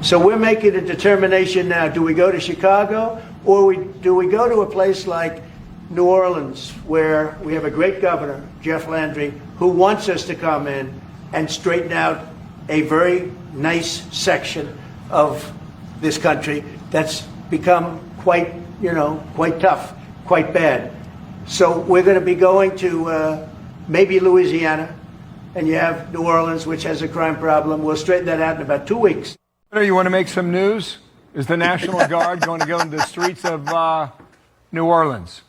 So we're making a determination now. Do we go to Chicago, or do we go to a place like New Orleans, where we have a great governor, Jeff Landry, who wants us to come in and straighten out a very nice section of this country that's become quite tough, quite bad. So we're going to be going to maybe Louisiana, and you have New Orleans, which has a crime problem. We'll straighten that out in about 2 weeks. You want to make some news? Is the National Guard going to go into the streets of New Orleans?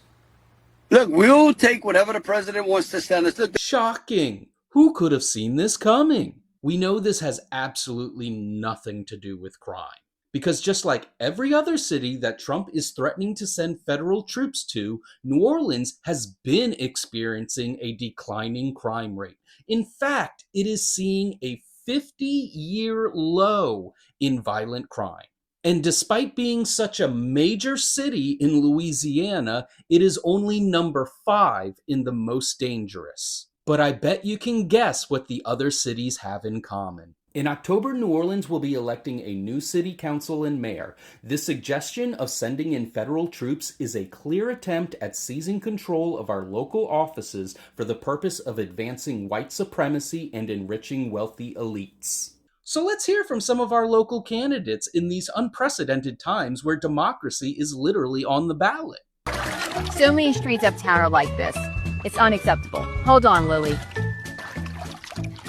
Look, we'll take whatever the president wants to send us. Shocking. Who could have seen this coming? We know this has absolutely nothing to do with crime. Because just like every other city that Trump is threatening to send federal troops to, New Orleans has been experiencing a declining crime rate. In fact, it is seeing a 50-year low in violent crime. And despite being such a major city in Louisiana, it is only number 5 in the most dangerous. But I bet you can guess what the other cities have in common. In October, New Orleans will be electing a new city council and mayor. This suggestion of sending in federal troops is a clear attempt at seizing control of our local offices for the purpose of advancing white supremacy and enriching wealthy elites. So let's hear from some of our local candidates in these unprecedented times where democracy is literally on the ballot. So many streets uptown are like this. It's unacceptable. Hold on, Lily.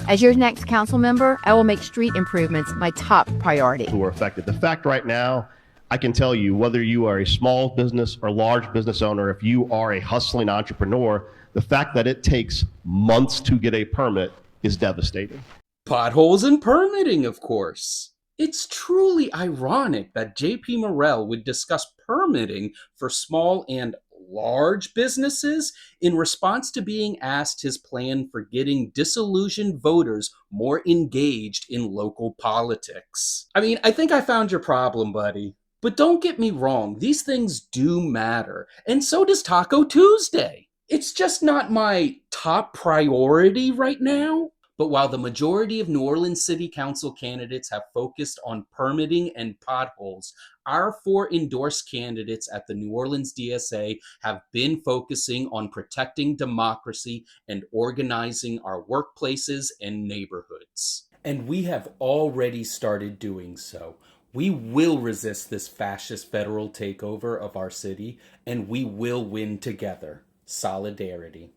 As your next council member, I will make street improvements my top priority. Who are affected. The fact right now, I can tell you, whether you are a small business or large business owner, if you are a hustling entrepreneur, the fact that it takes months to get a permit is devastating. Potholes and permitting, of course. It's truly ironic that J.P. Morrell would discuss permitting for small and large businesses in response to being asked his plan for getting disillusioned voters more engaged in local politics. I mean, I think I found your problem, buddy. But don't get me wrong, these things do matter, and so does Taco Tuesday. It's just not my top priority right now. But while the majority of New Orleans City Council candidates have focused on permitting and potholes, our 4 endorsed candidates at the New Orleans DSA have been focusing on protecting democracy and organizing our workplaces and neighborhoods. And we have already started doing so. We will resist this fascist federal takeover of our city, and we will win together. Solidarity.